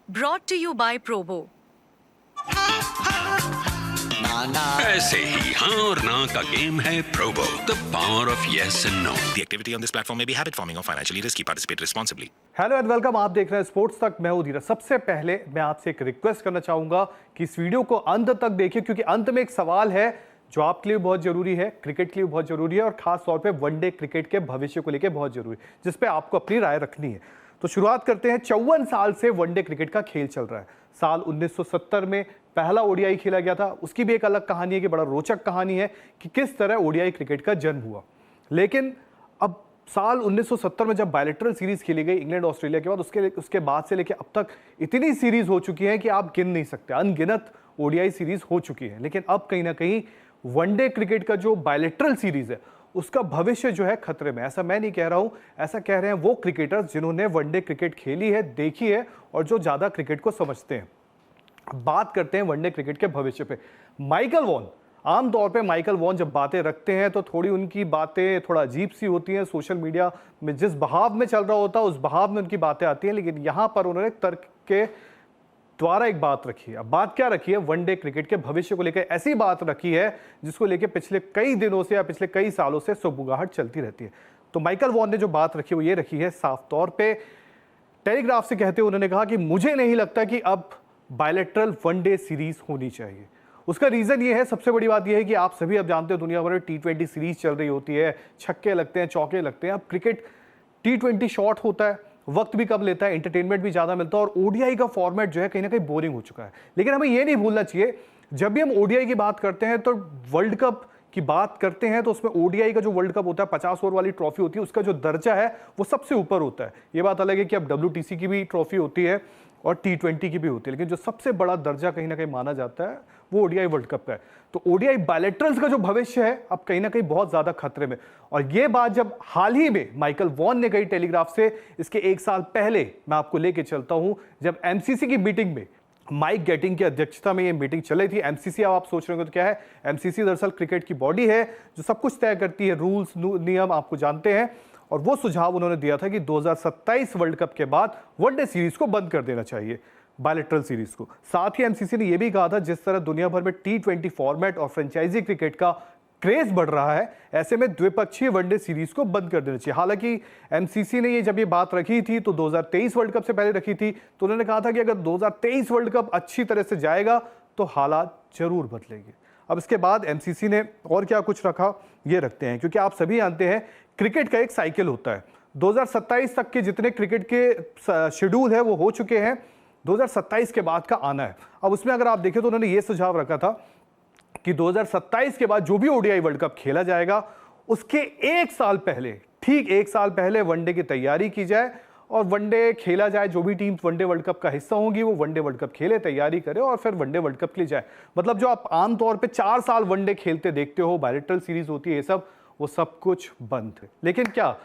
Brought to you by Probo. ऐसे ही हाँ और ना का गेम है Probo, the power of yes and no. The activity on this platform may be habit forming or financially risky. Participate responsibly. Hello and welcome. आप देख रहे हैं स्पोर्ट्स तक। मैं हूं धीरज। सबसे पहले मैं आपसे एक रिक्वेस्ट करना चाहूंगा कि इस वीडियो को अंत तक देखिए, क्योंकि अंत में एक सवाल है जो आपके लिए बहुत जरूरी है, क्रिकेट के लिए बहुत जरूरी है और खास तौर पे वनडे क्रिकेट के भविष्य को लेकर बहुत जरूरी है, जिस पे आपको अपनी राय रखनी है। तो शुरुआत करते हैं। 54 साल से वनडे क्रिकेट का खेल चल रहा है। साल 1970 में पहला ओडीआई खेला गया था। उसकी भी एक अलग कहानी है कि बड़ा रोचक कहानी है कि किस तरह ओडीआई क्रिकेट का जन्म हुआ। लेकिन अब साल 1970 में जब बायलैटरल सीरीज खेली गई इंग्लैंड ऑस्ट्रेलिया के बाद, उसके बाद से लेकर अब तक इतनी सीरीज हो चुकी है कि आप गिन नहीं सकते। अनगिनत ओडीआई सीरीज हो चुकी है। लेकिन अब कहीं ना कहीं वनडे क्रिकेट का जो बायलैटरल सीरीज है उसका भविष्य जो है खतरे में। ऐसा मैं नहीं कह रहा हूं, ऐसा कह रहे हैं वो क्रिकेटर्स जिन्होंने वनडे क्रिकेट खेली है, देखी है और जो ज्यादा क्रिकेट को समझते हैं। बात करते हैं वनडे क्रिकेट के भविष्य पे। माइकल वॉन, आमतौर पे माइकल वॉन जब बातें रखते हैं तो थोड़ी उनकी बातें थोड़ा अजीब सी होती हैं। सोशल मीडिया में जिस बहाव में चल रहा होता है उस बहाव में उनकी बातें आती हैं, लेकिन यहां पर उन्होंने तर्क के द्वारा एक बात रखी है। अब बात क्या रखी है? वनडे क्रिकेट के भविष्य को लेकर ऐसी बात रखी है जिसको लेकर पिछले कई दिनों से या पिछले कई सालों से सुबुगाहट चलती रहती है। तो माइकल वॉन ने जो बात रखी वो ये रखी है साफ तौर पे। टेलीग्राफ से कहते हुए उन्होंने कहा कि मुझे नहीं लगता कि अब बायलैटरल वनडे सीरीज होनी चाहिए। उसका रीजन ये है, सबसे बड़ी बात ये है कि आप सभी अब जानते हो दुनिया भर में T20 सीरीज चल रही होती है, छक्के लगते हैं, चौके लगते हैं। अब क्रिकेट T20 शॉर्ट होता है, वक्त भी कम लेता है, एंटरटेनमेंट भी ज्यादा मिलता है और ओडीआई का फॉर्मेट जो है कहीं ना कहीं बोरिंग हो चुका है। लेकिन हमें यह नहीं भूलना चाहिए, जब भी हम ओडीआई की बात करते हैं तो वर्ल्ड कप की बात करते हैं तो उसमें ओडीआई का जो वर्ल्ड कप होता है 50 ओवर वाली ट्रॉफी होती है, उसका जो दर्जा है वो सबसे ऊपर होता है। ये बात अलग है कि अब WTC की भी ट्रॉफी होती है और T20 की भी होती है, लेकिन जो सबसे बड़ा दर्जा कहीं ना कहीं माना जाता है वो ओडीआई वर्ल्ड कप का है। तो ओडीआई बायलैटरल्स का जो भविष्य है अब कहीं ना कहीं बहुत ज्यादा खतरे में। और ये बात जब हाल ही में माइकल वॉन ने कही टेलीग्राफ से, इसके एक साल पहले मैं आपको लेके चलता हूं, जब एमसीसी की मीटिंग में माइक गेटिंग की अध्यक्षता में ये मीटिंग चल रही थी। एमसीसी, अब आप सोच रहे हो तो क्या है? एमसीसी दरअसल क्रिकेट की बॉडी है जो सब कुछ तय करती है, रूल्स नियम आपको जानते हैं। और वो सुझाव उन्होंने दिया था कि 2027 वर्ल्ड कप के बाद वनडे सीरीज को बंद कर देना चाहिए, बायलैटरल सीरीज को। साथ ही एमसीसी ने यह भी कहा था जिस तरह दुनिया भर में T20 फॉर्मेट और फ्रेंचाइजी क्रिकेट का क्रेज बढ़ रहा है, ऐसे में द्विपक्षीय वनडे सीरीज को बंद कर देना चाहिए। हालांकि एमसीसी ने जब ये बात रखी थी तो 2023 वर्ल्ड कप से पहले रखी थी, तो उन्होंने कहा था कि अगर 2023 वर्ल्ड कप अच्छी तरह से जाएगा तो हालात जरूर बदलेंगे। अब इसके बाद एमसीसी ने और क्या कुछ रखा, ये रखते हैं, क्योंकि आप सभी जानते हैं क्रिकेट का एक साइकिल होता है। 2027 तक के जितने क्रिकेट के शेड्यूल है वो हो चुके हैं, 2027 के बाद का आना है। अब उसमें अगर आप देखें तो उन्होंने ये सुझाव रखा था कि 2027 के बाद जो भी ओडीआई वर्ल्ड कप खेला जाएगा उसके एक साल पहले, ठीक एक साल पहले वनडे की तैयारी की जाए और वनडे खेला जाए। जो भी टीम वनडे वर्ल्ड कप का हिस्सा होंगी वो वनडे वर्ल्ड कप खेले, तैयारी करे और फिर वनडे वर्ल्ड कप के लिए जाए। मतलब जो आप आमतौर पे 4 साल वनडे खेलते देखते हो, बायलैटरल सीरीज होती है, ये सब, वो सब कुछ बंद है। लेकिन क्या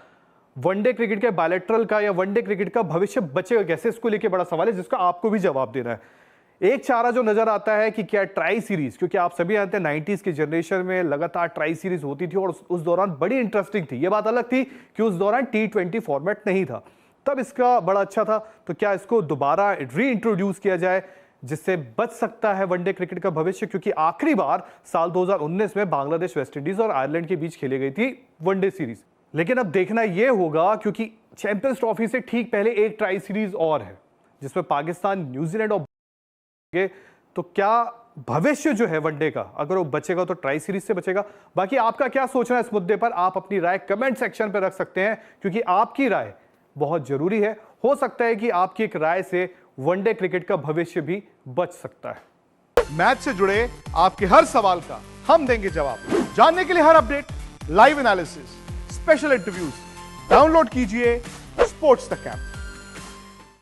वनडे क्रिकेट के बायलैटरल का या वनडे क्रिकेट का भविष्य बचेगा कैसे? इसको लेकर बड़ा सवाल है जिसका आपको भी जवाब देना है। एक चारा जो नजर आता है कि क्या ट्राई सीरीज, क्योंकि आप सभी जानते हैं 90s की जनरेशन में लगातार ट्राई सीरीज होती थी और उस दौरान बड़ी इंटरेस्टिंग थी। ये बात अलग थी कि उस दौरान T20 फॉर्मेट नहीं था, तब इसका बड़ा अच्छा था। तो क्या इसको दोबारा री इंट्रोड्यूस किया जाए जिससे बच सकता है वनडे क्रिकेट का भविष्य? क्योंकि आखिरी बार साल 2019 में बांग्लादेश, वेस्ट इंडीज और आयरलैंड के बीच खेली गई थी वनडे सीरीज। लेकिन अब देखना यह होगा, क्योंकि चैंपियंस ट्रॉफी से ठीक पहले एक ट्राई सीरीज और है जिसमें पाकिस्तान, न्यूजीलैंड और तो क्या भविष्य जो है वनडे का, अगर वो बचेगा तो ट्राई सीरीज से बचेगा। बाकी आपका क्या सोचना है इस मुद्दे पर? आप अपनी राय कमेंट सेक्शन पर रख सकते हैं, क्योंकि आपकी राय बहुत जरूरी है। हो सकता है कि आपकी एक राय से वनडे क्रिकेट का भविष्य भी बच सकता है। मैच से जुड़े आपके हर सवाल का हम देंगे जवाब। जानने के लिए हर update, live analysis, special interviews, download कीजिए स्पोर्ट्स तक ऐप।